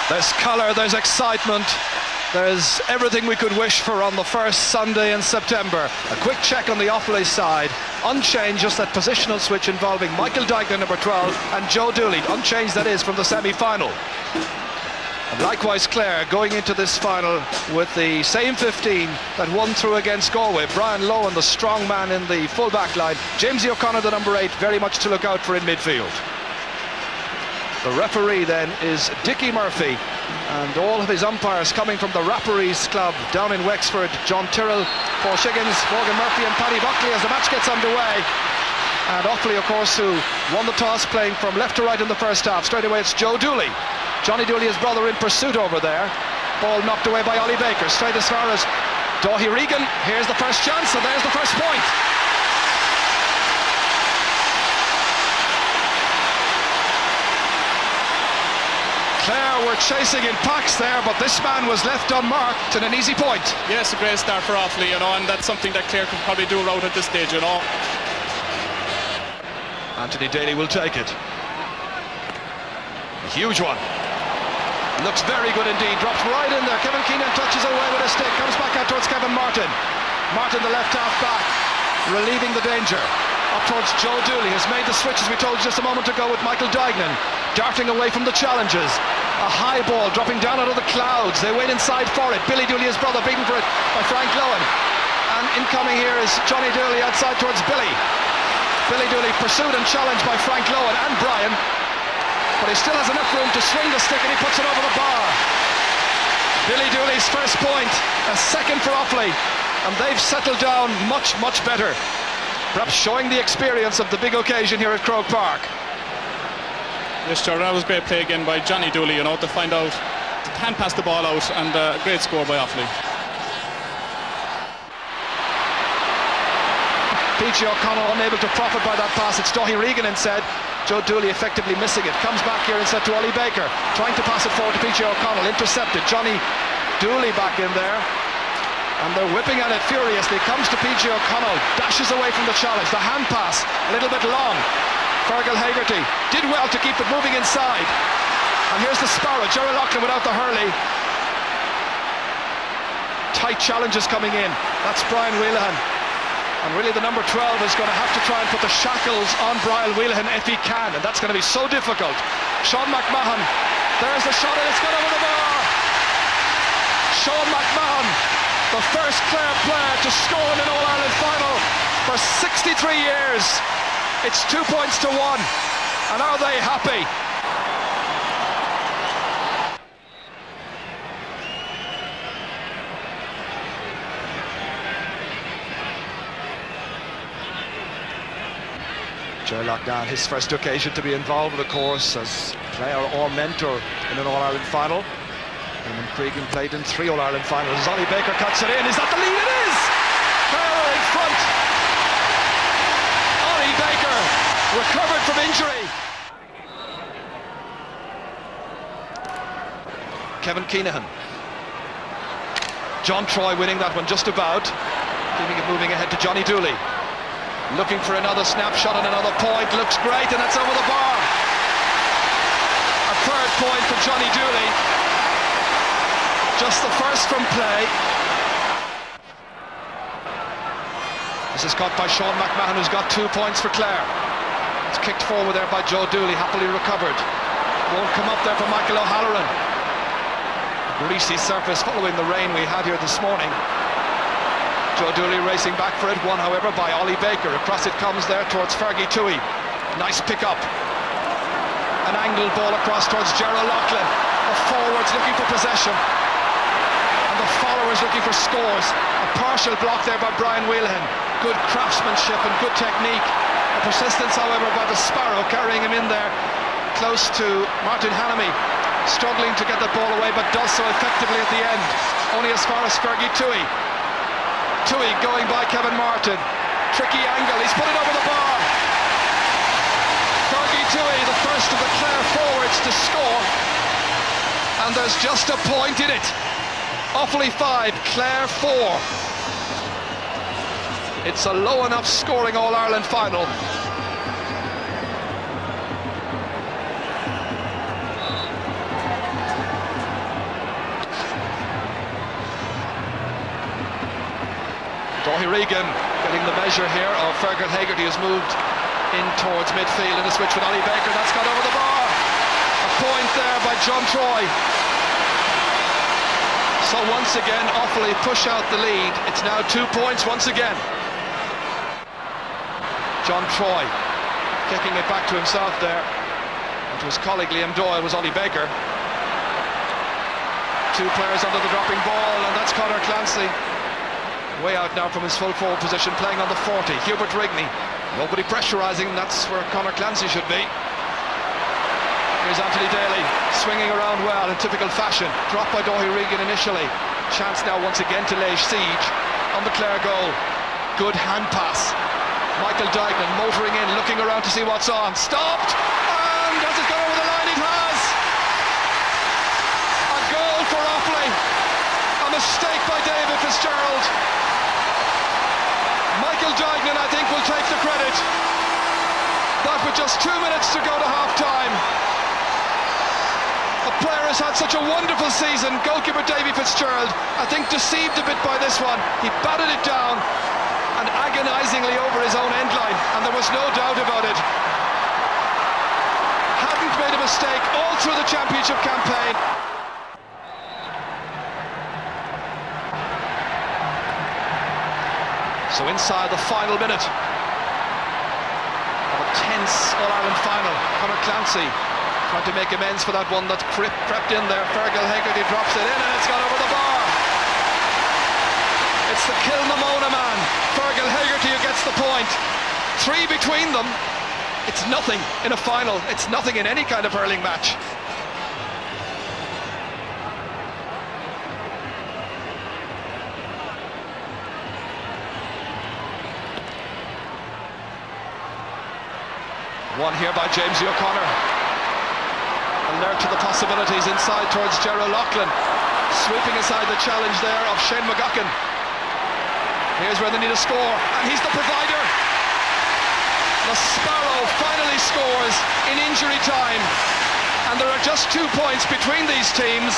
There's colour, there's excitement, there's everything we could wish for on the first Sunday in September. A quick check on the Offaly side. Unchanged, just that positional switch involving Michael Dignan, number 12, and Joe Dooley. Unchanged, that is, from the semi-final. And likewise Clare going into this final with the same 15 that won through against Galway. Brian Lohan, the strong man in the full back line. Jamesy O'Connor, the number 8, very much to look out for in midfield. The referee then is Dickie Murphy, and all of his umpires coming from the Rapparees Club down in Wexford. John Tyrrell, Paul Shiggins, Morgan Murphy and Paddy Buckley as the match gets underway. And Offaly, of course, who won the toss, playing from left to right in the first half. Straight away it's Joe Dooley. Johnny Dooley, his brother, in pursuit over there. Ball knocked away by Ollie Baker. Straight as far as Dáithí Regan. Here's the first chance, and there's the first point. Clare were chasing in packs there, but this man was left unmarked and an easy point. Yes, a great start for Offaly, you know, and that's something that Clare could probably do out at this stage, you know. Anthony Daly will take it. A huge one. Looks very good indeed. Drops right in there. Kevin Keenan touches away with a stick. Comes back out towards Kevin Martin. Martin, the left half back, relieving the danger. Up towards Joe Dooley, has made the switch, as we told you just a moment ago, with Michael Dignan. Darting away from the challenges. A high ball dropping down out of the clouds. They wait inside for it. Billy Dooley, his brother, beaten for it by Frank Lohan. And incoming here is Johnny Dooley outside towards Billy. Billy Dooley pursued and challenged by Frank Lohan and Brian. But he still has enough room to swing the stick, and he puts it over the bar. Billy Dooley's first point, a second for Offaly. And they've settled down much, much better. Perhaps showing the experience of the big occasion here at Croke Park. Yes, sure, that was great play again by Johnny Dooley, you know, to find out, can pass the ball out, and a great score by Offaly. P.G. O'Connell unable to profit by that pass. It's Dáithí Regan instead. Joe Dooley effectively missing it. Comes back here instead to Ollie Baker, trying to pass it forward to P.G. O'Connell. Intercepted. Johnny Dooley back in there. And they're whipping at it furiously. Comes to P.G. O'Connell, dashes away from the challenge. The hand pass, a little bit long. Fergal Haggerty did well to keep it moving inside. And here's the Sparrow, Gerry Loughlin without the hurley. Tight challenges coming in. That's Brian Wheelahan. And really the number 12 is going to have to try and put the shackles on Brian Wheelahan if he can. And that's going to be so difficult. Sean McMahon, there's the shot, and it's gone over the bar. Sean McMahon, the first Clare player to score in an All-Ireland final for 63 years. It's 2 points to 1. And are they happy? Gerry Loughlin, his first occasion to be involved, of course, as player or mentor in an All-Ireland final. And Cregan played in 3 All-Ireland finals. Ollie Baker cuts it in. Is that the lead? It is! Clare in front. Ollie Baker recovered from injury. Kevin Keenan. John Troy winning that one just about. Keeping it moving ahead to Johnny Dooley. Looking for another snapshot and another point. Looks great, and that's over the bar. A third point for Johnny Dooley. Just the first from play. This is caught by Sean McMahon, who's got 2 points for Clare. It's kicked forward there by Joe Dooley, happily recovered. Won't come up there for Michael O'Halloran. Greasy surface following the rain we had here this morning. Joe Dooley racing back for it, won however by Ollie Baker. Across it comes there towards Fergie Toohey. Nice pick up. An angled ball across towards Gerry Loughlin. The forwards looking for possession. And the followers looking for scores. A partial block there by Brian Wheelahan. Good craftsmanship and good technique. A persistence however by the Sparrow, carrying him in there close to Martin Hannamy. Struggling to get the ball away, but does so effectively at the end. Only as far as Fergie Toohey. Toohey going by Kevin Martin. Tricky angle, he's put it over the bar. Fergie Toohey, the first of the Clare forwards to score. And there's just a point in it. Offaly 5, Clare 4. It's a low enough scoring All-Ireland final. Regan getting the measure here of Fergal Hegarty, who's moved in towards midfield in a switch with Ollie Baker. That's got over the bar. A point there by John Troy. So once again Offaly push out the lead. It's now 2 points once again. John Troy kicking it back to himself there, and to his colleague Liam Doyle was Ollie Baker. Two players under the dropping ball, and that's Conor Clancy. Way out now from his full forward position, playing on the 40. Hubert Rigney, nobody pressurising, that's where Conor Clancy should be. Here's Anthony Daly, swinging around well in typical fashion. Dropped by Dáithí Regan initially. Chance now once again to lay siege on the Clare goal. Good hand pass. Michael Duignan motoring in, looking around to see what's on. Stopped, and has it gone over the line? It has. A goal for Offaly. A mistake by David Fitzgerald. Michael Duignan, I think, will take the credit. That with just 2 minutes to go to half-time. A player has had such a wonderful season. Goalkeeper Davy Fitzgerald, I think, deceived a bit by this one. He batted it down and agonisingly over his own end line, and there was no doubt about it. Hadn't made a mistake all through the championship campaign. So inside the final minute of a tense All-Ireland final, Conor Clancy trying to make amends for that one that crept in there. Fergal Hegarty drops it in, and it's gone over the bar. It's the Kilnamona man, Fergal Hegarty, who gets the point. 3 between them. It's nothing in a final. It's nothing in any kind of hurling match. One here by James O'Connor. Alert to the possibilities inside towards Gerald Loughlin. Sweeping aside the challenge there of Shane McGuckin. Here's where they need a score, and he's the provider. The Sparrow finally scores in injury time, and there are just 2 points between these teams.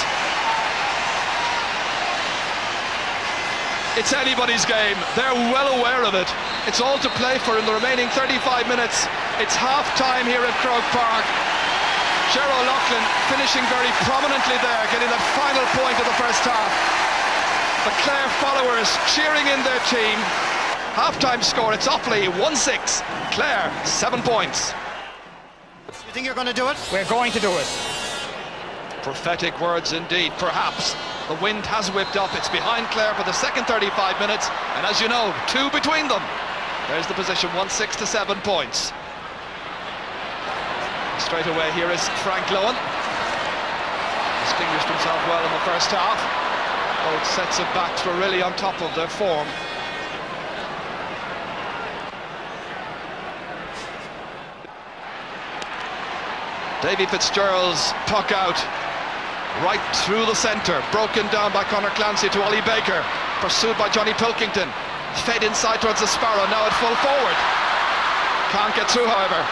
It's anybody's game. They're well aware of it. It's all to play for in the remaining 35 minutes. It's half-time here at Croke Park. Gerald Loughlin finishing very prominently there, getting that final point of the first half. The Clare followers cheering in their team. Half-time score, it's Offaly 1-6, Clare 7 points. You think you're going to do it? We're going to do it. Prophetic words indeed, perhaps. The wind has whipped up, it's behind Clare for the second 35 minutes, and as you know, 2 between them. There's the position, 1-6 to 7 points. Straight away here is Frank Lohan. Distinguished himself well in the first half. Both sets of backs were really on top of their form. Davy Fitzgerald's puck out right through the centre, broken down by Conor Clancy to Ollie Baker, pursued by Johnny Pilkington, fed inside towards the Sparrow, now at full forward. Can't get through, however.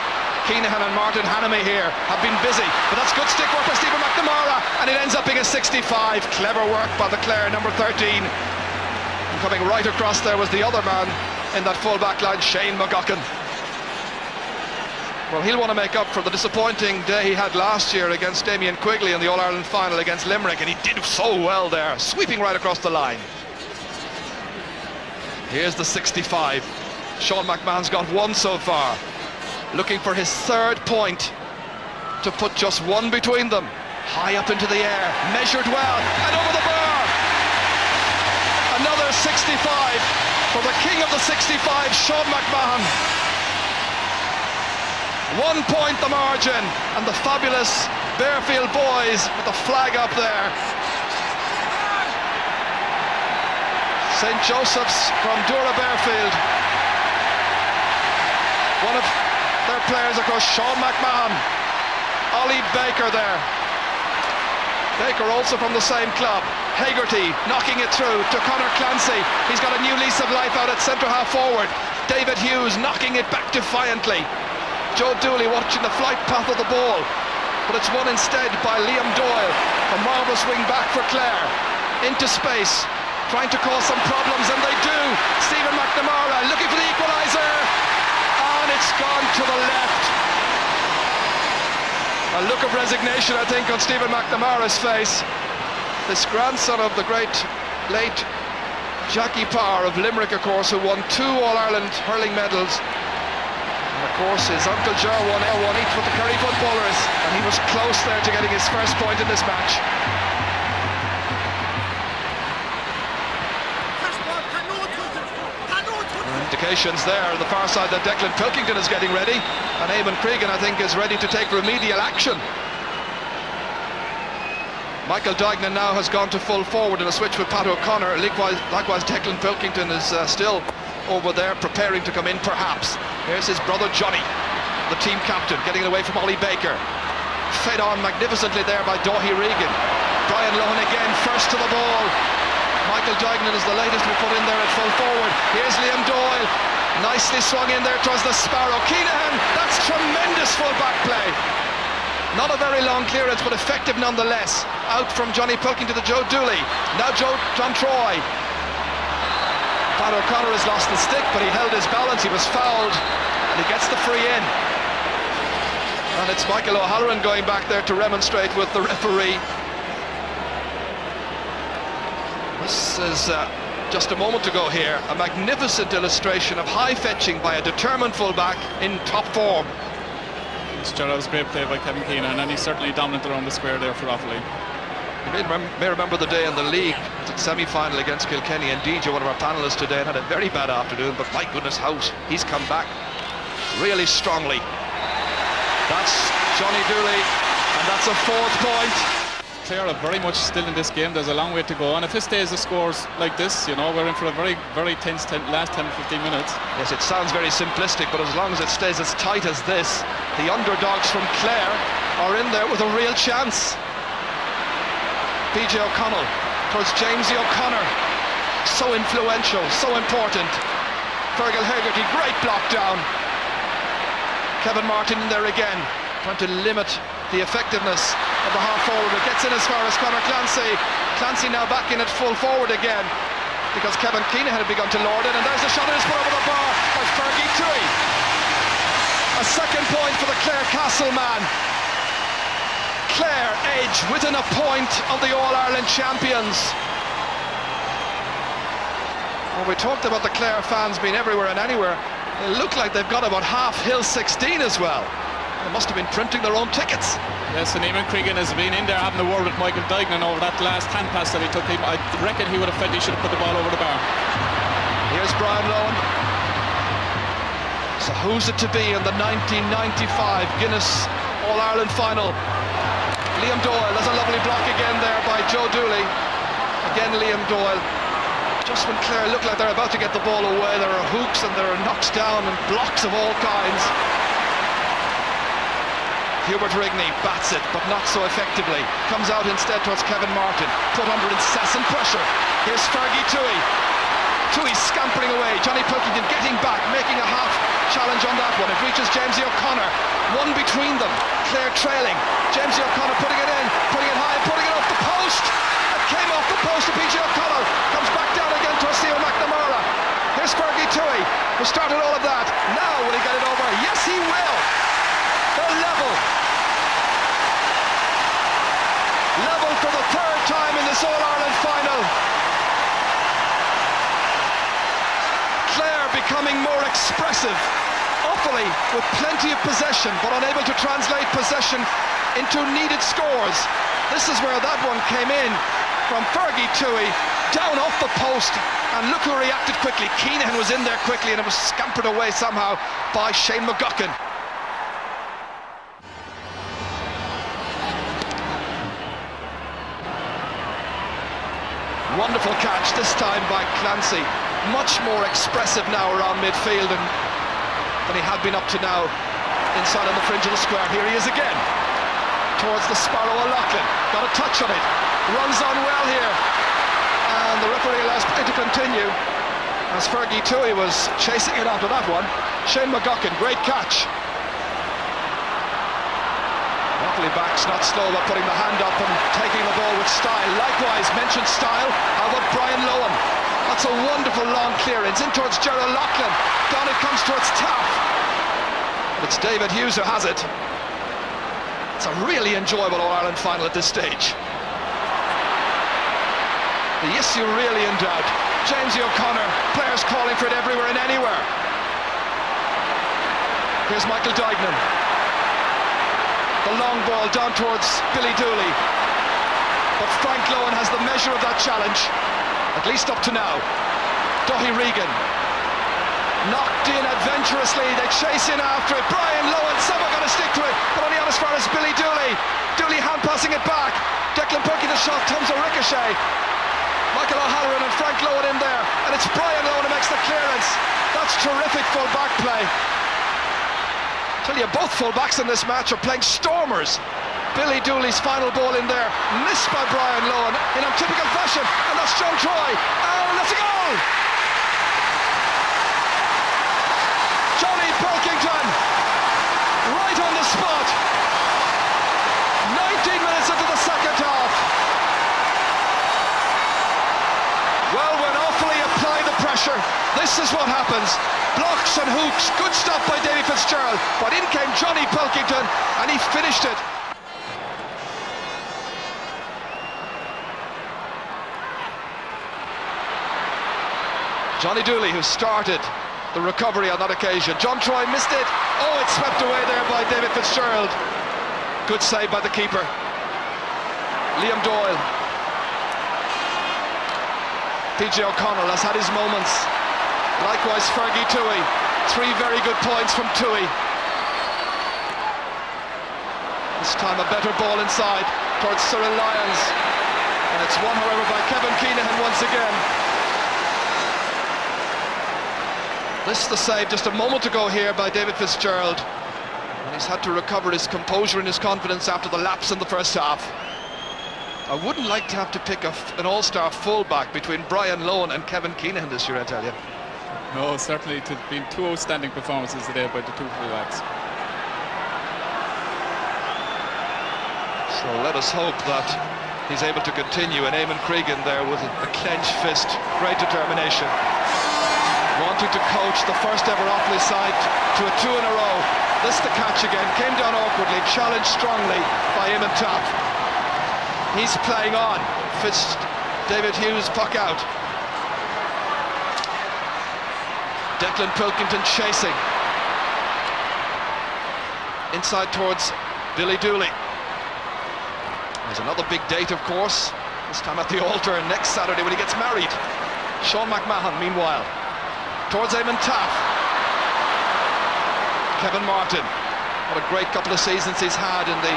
Keenahan and Martin Hanamy here have been busy, but that's good stick work by Stephen McNamara, and it ends up being a 65. Clever work by the Clare number 13. And coming right across there was the other man in that full back line, Shane McGuckin. Well, he'll want to make up for the disappointing day he had last year against Damien Quigley in the All-Ireland final against Limerick, and he did so well there, sweeping right across the line. Here's the 65. Sean McMahon's got 1 so far, looking for his 3rd point to put just 1 between them. High up into the air, measured well, and over the bar. Another 65 for the king of the 65, Sean McMahon. 1 point the margin, and the fabulous Bearfield boys with the flag up there. St. Joseph's from Dura Bearfield. One of their players, of course, Sean McMahon. Ollie Baker there. Baker also from the same club. Hegarty knocking it through to Conor Clancy. He's got a new lease of life out at centre half forward. David Hughes knocking it back defiantly. Joe Dooley watching the flight path of the ball, but it's won instead by Liam Doyle, a marvellous wing back for Clare. Into space, trying to cause some problems, and they do. Stephen McNamara looking for the equaliser, and it's gone to the left. A look of resignation, I think, on Stephen McNamara's face. This grandson of the great late Jackie Power of Limerick, of course, who won 2 All-Ireland hurling medals. And of course his uncle Ger won each with the Kerry footballers, and he was close there to getting his first point in this match. Indications there on the far side that Declan Pilkington is getting ready, and Eamon Cregan, I think, is ready to take remedial action. Michael Duignan now has gone to full forward in a switch with Pat O'Connor. Likewise Declan Pilkington is still over there preparing to come in, perhaps. Here's his brother Johnny, the team captain, getting it away from Ollie Baker. Fed on magnificently there by Dáithí Regan. Brian Lohan again, first to the ball. Michael Duignan is the latest we put in there at full forward. Here's Liam Doyle, nicely swung in there towards the Sparrow. Keenahan, that's tremendous full back play. Not a very long clearance, but effective nonetheless. Out from Johnny Pilkington to Joe Dooley. Now John Troy. Pat O'Connor has lost the stick, but he held his balance. He was fouled, and he gets the free in. And it's Michael O'Halloran going back there to remonstrate with the referee. This is just a moment ago here, a magnificent illustration of high fetching by a determined fullback in top form. That was a great play by Kevin Keenan, and he's certainly dominant around the square there for Offaly. You may remember the day in the league, semi-final against Kilkenny, and DJ, one of our panellists today, had a very bad afternoon, but my goodness, how he's come back really strongly. That's Johnny Dooley, and that's a 4th point. Clare are very much still in this game. There's a long way to go, and if it stays the scores like this, you know, we're in for a very, very tense last 10-15 minutes. Yes, it sounds very simplistic, but as long as it stays as tight as this, the underdogs from Clare are in there with a real chance. PJ O'Connell towards Jamesy O'Connor, so influential, so important. Fergal Hegarty, great block down. Kevin Martin in there again, trying to limit the effectiveness of the half forward. It gets in as far as Conor Clancy. Clancy now back in at full forward again, because Kevin Keenan had begun to lord it, and there's the shot, and it's put over the bar by Fergie Tui. A 2nd point for the Clare Castle man. Clare edge within a point of the All-Ireland champions. Well, we talked about the Clare fans being everywhere and anywhere. They look like they've got about half Hill 16 as well. They must have been printing their own tickets. Yes, and Eamon Cregan has been in there having a word with Michael Duignan over that last hand pass that he took. I reckon he would have felt he should have put the ball over the bar. Here's Brian Lohan. So who's it to be in the 1995 Guinness All-Ireland Final? Liam Doyle, there's a lovely block again there by Joe Dooley. Again Liam Doyle. Just when Clare look like they're about to get the ball away, there are hooks and there are knocks down and blocks of all kinds. Hubert Rigney bats it, but not so effectively. Comes out instead towards Kevin Martin, put under incessant pressure. Here's Fergie Tui. Tui scampering away. Johnny Pilkington getting back, making a half challenge on that one. It reaches Jamesy O'Connor. One between them. Clare trailing. Jamesy O'Connor putting it in, putting it high, putting it off the post. It came off the post to PJ O'Connell. Comes back down again to Stephen McNamara. Here's Fergie Tui, who started all of that. Now will he get it over? Yes, he will. They're level. Level for the 3rd time in this All-Ireland final. Clare becoming more expressive. Offaly with plenty of possession, but unable to translate possession into needed scores. This is where that one came in from Fergie Tui, down off the post, and look who reacted quickly. Keenan was in there quickly, and it was scampered away somehow by Shane McGuckin. Wonderful catch, this time by Clancy. Much more expressive now around midfield than he had been up to now inside on the fringe of the square. Here he is again, towards the Sparrow O'Loughlin. Got a touch on it, runs on well here. And the referee allows play to continue, as Fergie Tui was chasing it after that one. Shane McGuckin, great catch. Offaly backs not slow about putting the hand up and taking the ball with style. Likewise, mentioned style, how about Brian Lohan? That's a wonderful long clearance in towards Gerald Loughlin. Down it comes towards Taff. It's David Hughes who has it. It's a really enjoyable All-Ireland final at this stage. The issue really in doubt. Jamesy O'Connor, players calling for it everywhere and anywhere. Here's Michael Duignan. The long ball down towards Billy Dooley. But Frank Lohan has the measure of that challenge, at least up to now. Doughty Regan. Knocked in adventurously, they chase in after it. Brian Lohan, someone got to stick to it, but only on as far as Billy Dooley. Dooley hand passing it back. Declan Perky the shot, comes a ricochet. Michael O'Halloran and Frank Lohan in there, and it's Brian Lohan who makes the clearance. That's terrific full back play. I tell you, both full backs in this match are playing stormers. Billy Dooley's final ball in there, missed by Brian Lohan in a typical fashion, and that's John Troy, and that's a goal! Johnny Pilkington, right on the spot. 19 minutes into the second half. Well, when Offaly apply the pressure, this is what happens. Blocks and hooks, good stop by Davy Fitzgerald, but in came Johnny Pilkington, and he finished it. Johnny Dooley, who started the recovery on that occasion. John Troy missed it. Oh, it's swept away there by David Fitzgerald. Good save by the keeper. Liam Doyle. PJ O'Connell has had his moments. Likewise Fergie Toohey. 3 very good points from Toohey. This time a better ball inside towards Cyril Lyons. And it's won, however, by Kevin Keenahan once again. This is the save just a moment ago here by David Fitzgerald. And he's had to recover his composure and his confidence after the lapse in the first half. I wouldn't like to have to pick an all-star fullback between Brian Lohan and Kevin Keenahan this year, I tell you. No, certainly it's been 2 outstanding performances today by the 2 fullbacks. So let us hope that he's able to continue, and Eamon Cregan there with a clenched fist, great determination. Wanting to coach the first ever Offaly side to a 2 in a row. This the catch again, came down awkwardly, challenged strongly by Eamon Taff. He's playing on. David Hughes puck out. Declan Pilkington chasing. Inside towards Billy Dooley. There's another big date, of course. This time at the altar next Saturday when he gets married. Sean McMahon, meanwhile. Towards Eamon Taff. Kevin Martin. What a great couple of seasons he's had in the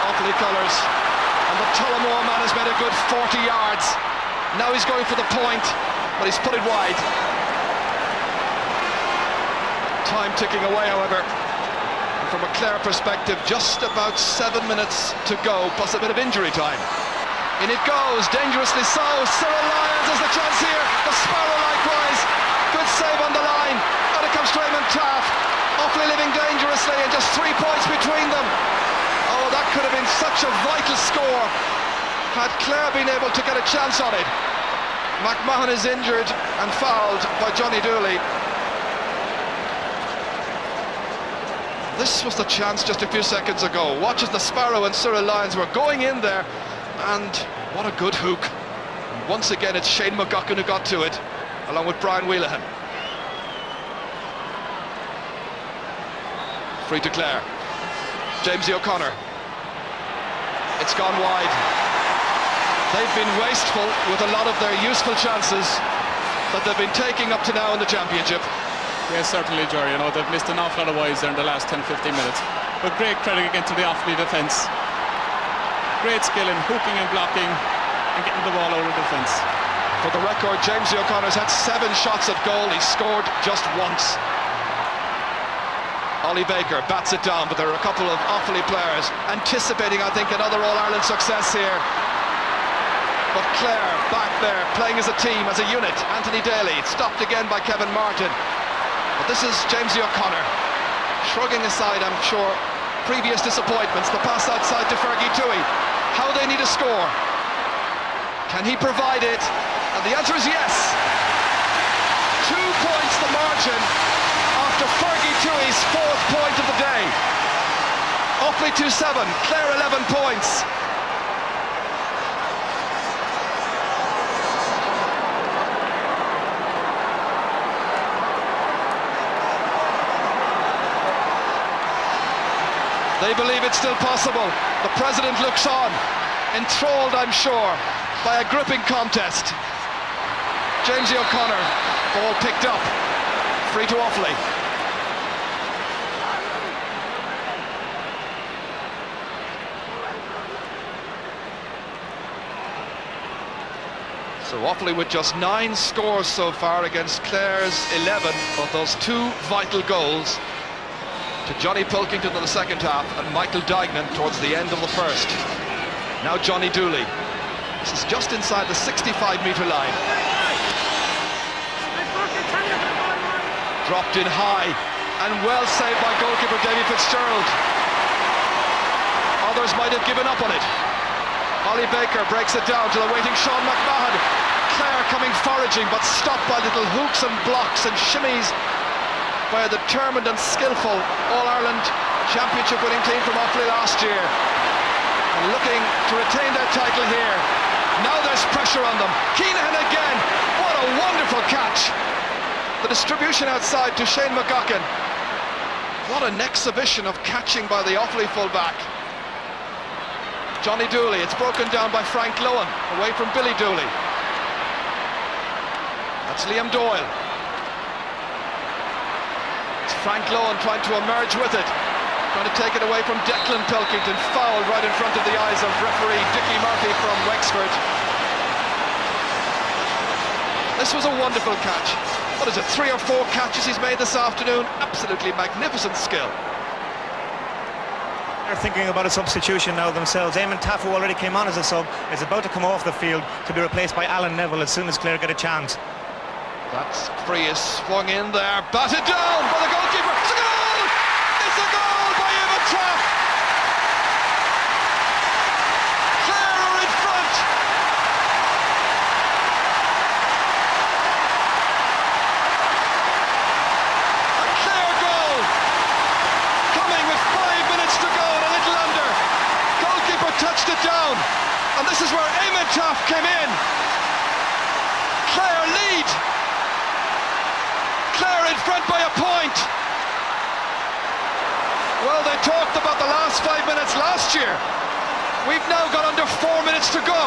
Offaly colours. And the Tullamore man has made a good 40 yards. Now he's going for the point, but he's put it wide. Time ticking away, however. And from a Clare perspective, just about 7 minutes to go, plus a bit of injury time. In it goes, dangerously so. Cyril Lyons has the chance here. The Sparrow likewise. Good save on the line. Out it comes to Eamon Taff. Offaly living dangerously and just 3 points between them. Oh, that could have been such a vital score had Clare been able to get a chance on it. McMahon is injured and fouled by Johnny Dooley. This was the chance just a few seconds ago. Watch as the Sparrow and Cyril Lyons were going in there, and what a good hook. Once again, it's Shane McGuckin who got to it, along with Brian Wheelahan. Free to Clare. Jamesy O'Connor. It's gone wide. They've been wasteful with a lot of their useful chances that they've been taking up to now in the championship. Yes, certainly, Jerry. You know, they've missed an awful lot of wides there in the last 10-15 minutes. But great credit again to the Offaly defence. Great skill in hooking and blocking and getting the ball out of defence. For the record, Jamesy O'Connor's had 7 shots at goal. He scored just once. Ollie Baker bats it down, but there are a couple of Offaly players anticipating, I think, another All-Ireland success here. But Clare back there, playing as a team, as a unit. Anthony Daly, stopped again by Kevin Martin. But this is Jamesy O'Connor, shrugging aside, I'm sure, previous disappointments. The pass outside to Fergie Toohey. How they need a score. Can he provide it? And the answer is yes. 2 points the margin after Fergie Toohey's 4th point of the day. Offaly 2-7, Clare 11 points. They believe it's still possible. The president looks on, enthralled, I'm sure, by a gripping contest. James O'Connor, ball picked up, free to Offaly. So Offaly with just 9 scores so far against Clare's 11 of those 2 vital goals to Johnny Pilkington in the second half and Michael Duignan towards the end of the first. Now Johnny Dooley. This is just inside the 65-metre line. Dropped in high and well saved by goalkeeper Davy Fitzgerald. Others might have given up on it. Ollie Baker breaks it down to the waiting Sean McMahon. Clare coming foraging but stopped by little hooks and blocks and shimmies by a determined and skillful All-Ireland Championship winning team from Offaly last year. And looking to retain their title here. Now there's pressure on them. Keenan again. What a wonderful catch. The distribution outside to Shane McGuckin. What an exhibition of catching by the Offaly fullback. Johnny Dooley, it's broken down by Frank Lohan, away from Billy Dooley. That's Liam Doyle. It's Frank Lohan trying to emerge with it, trying to take it away from Declan Pilkington, fouled right in front of the eyes of referee Dickie Murphy from Wexford. This was a wonderful catch. What is it, 3 or 4 catches he's made this afternoon? Absolutely magnificent skill. They're thinking about a substitution now themselves. Eamon Taff, who already came on as a sub, is about to come off the field to be replaced by Alan Neville as soon as Clare get a chance. That's free is swung in there, batted down by the goalkeeper. It's a goal! It's a goal by Eamon Taff! Clare are in front! A Clare goal! Coming with 5 minutes to go and a little under. Goalkeeper touched it down, and this is where Eamon Taff came in. Clare lead. Clare in front by a point. Well, they talked about the last 5 minutes last year. We've now got under 4 minutes to go.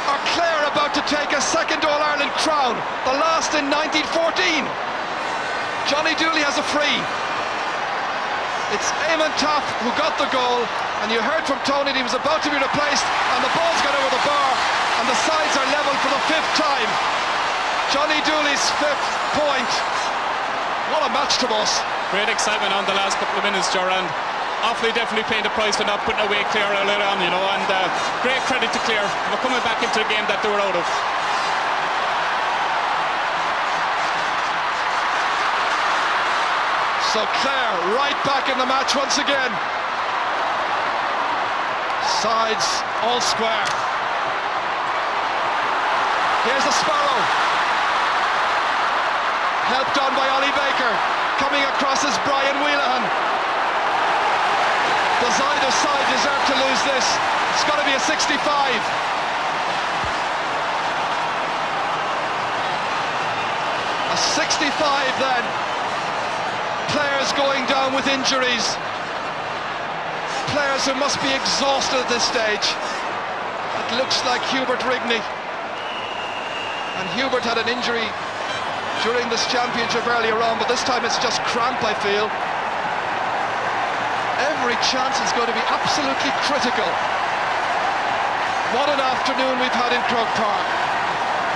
Are Clare about to take a second All-Ireland crown, the last in 1914? Johnny Dooley has a free. It's Eamon Taff who got the goal, and you heard from Tony that he was about to be replaced, and the ball's got over the bar, and the sides are level for the 5th time. Johnny Dooley's 5th point. What a match, Tomas. Great excitement on the last couple of minutes, Joran. Offaly definitely paying the price for not putting away Clare earlier on, you know, and great credit to Clare for coming back into the game that they were out of. So Clare right back in the match once again. Sides all square. Here's the Sparrow. Helped on by Ollie Baker. Coming across is Brian Wheelahan. Does either side deserve to lose this? It's got to be a 65. A 65 then. Players going down with injuries. Players who must be exhausted at this stage. It looks like Hubert Rigney. And Hubert had an injury during this championship earlier on, but this time it's just cramp, I feel. Every chance is going to be absolutely critical. What an afternoon we've had in Croke Park.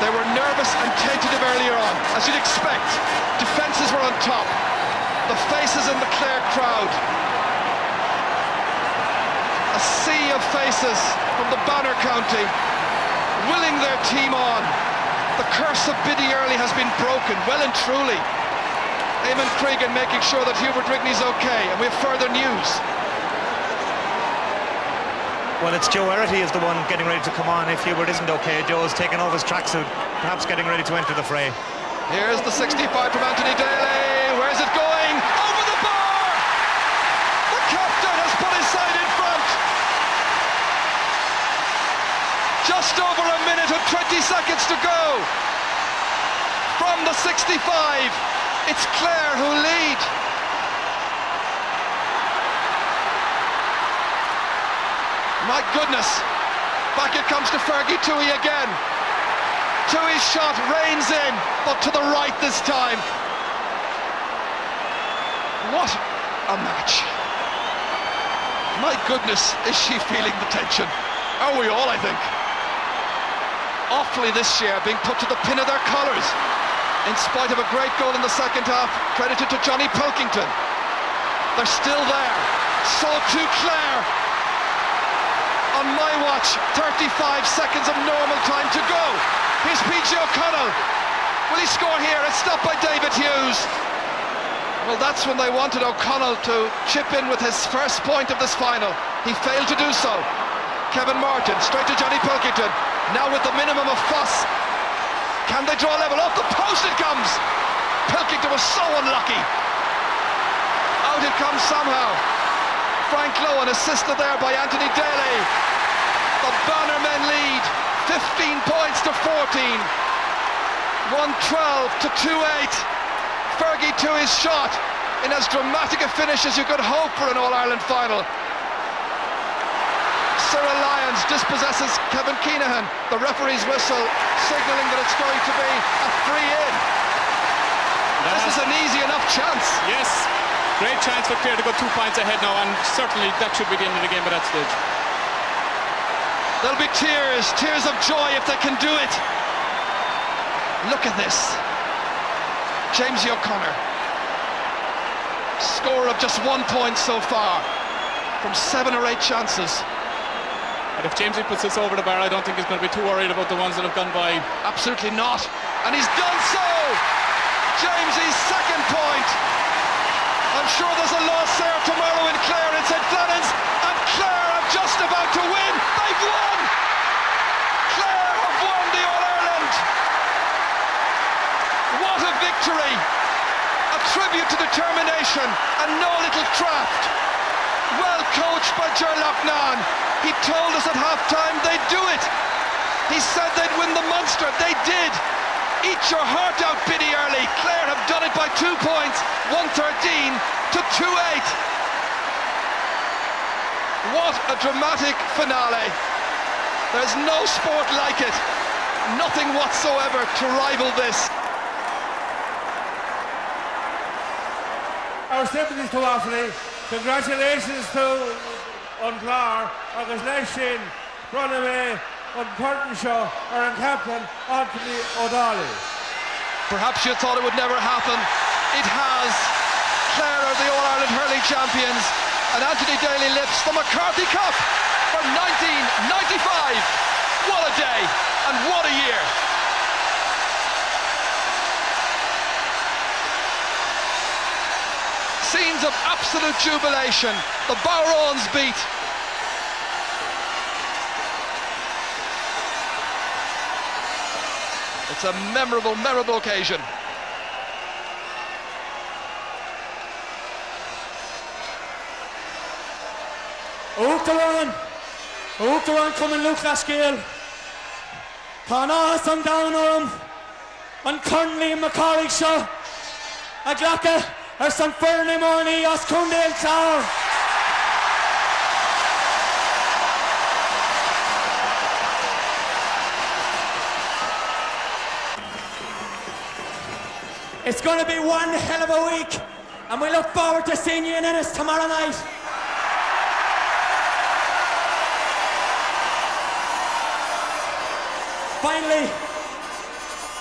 They were nervous and tentative earlier on, as you'd expect. Defences were on top. The faces in the Clare crowd. A sea of faces from the Banner County, willing their team on. The curse of Biddy Early has been broken, well and truly. Eamon Cregan making sure that Hubert Rigney's okay, and we have further news. Well, it's Joe Erity is the one getting ready to come on. If Hubert isn't okay, Joe's taking off his tracksuit, perhaps getting ready to enter the fray. Here's the 65 from Anthony Daly. Where's it going? Over the bar! The captain has put his side in front. Just over a minute and 20 seconds to go. From the 65, it's Clare who lead. My goodness, back it comes to Fergie Toohey again. Toohey's shot rains in, but to the right this time. What a match. My goodness, is she feeling the tension? Are we all, I think. Offaly this year being put to the pin of their collars. In spite of a great goal in the second half, credited to Johnny Pilkington. They're still there. So too Clare. On my watch, 35 seconds of normal time to go. Here's PG O'Connell. Will he score here? It's stopped by David Hughes. Well, that's when they wanted O'Connell to chip in with his first point of this final. He failed to do so. Kevin Martin, straight to Johnny Pilkington. Now with the minimum of fuss. Can they draw level? Off the post it comes! Pilkington was so unlucky. Out it comes somehow. Frank Lowen assisted there by Anthony Daly. The Bannermen lead 15 points to 14. 112 to 2-8. Fergie Toohey's shot in as dramatic a finish as you could hope for an All-Ireland final. Cyril Lyons dispossesses Kevin Keenahan. The referee's whistle signalling that it's going to be a free-in. This is an easy enough chance. Yes, great chance for Clare to go 2 points ahead now, and certainly that should be the end of the game at that stage. There'll be tears of joy if they can do it. Look at this. James O'Connor, scorer of just 1 point so far from 7 or 8 chances. And if Jamesy puts this over the bar, I don't think he's going to be too worried about the ones that have gone by. Absolutely not. And he's done so! Jamesy's second point. I'm sure there's a loss there tomorrow in Clare in St. Flannan's, and Clare are just about to win. They've won! Clare have won the All-Ireland. What a victory! A tribute to determination and no little craft. Well coached by Ger Loughnane. He told us at half-time they'd do it. He said they'd win the Munster. They did. Eat your heart out, Biddy Early. Clare have done it by 2 points, 113 to 2-8. What a dramatic finale. There's no sport like it. Nothing whatsoever to rival this. Our sympathies to Offaly. Congratulations to Clare, agus Leishin, Runaway, Curtinshaw, our captain, Anthony O'Daly. Perhaps you thought it would never happen. It has. Clare are the All-Ireland hurling champions, and Anthony Daly lifts the McCarthy Cup for 1995. What a day, and what a year. Scenes of absolute jubilation. The Bowrons beat. It's a memorable occasion. Oaktawan coming Lucas Gale. Tána some down on an Connolly and McCorrick show. A Glocka or some Fernie Morney as Cundale Tower. It's going to be one hell of a week, and we look forward to seeing you in Ennis tomorrow night.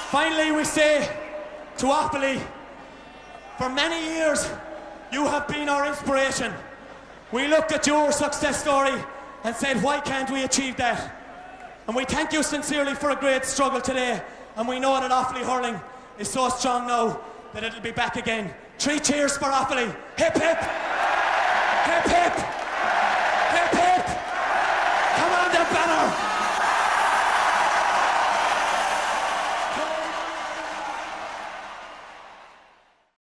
Finally we say to Offaly, for many years you have been our inspiration. We looked at your success story and said, why can't we achieve that? And we thank you sincerely for a great struggle today, and we know that Offaly hurling is so strong now that it'll be back again. 3 cheers for Offaly. Hip hip! Hip hip!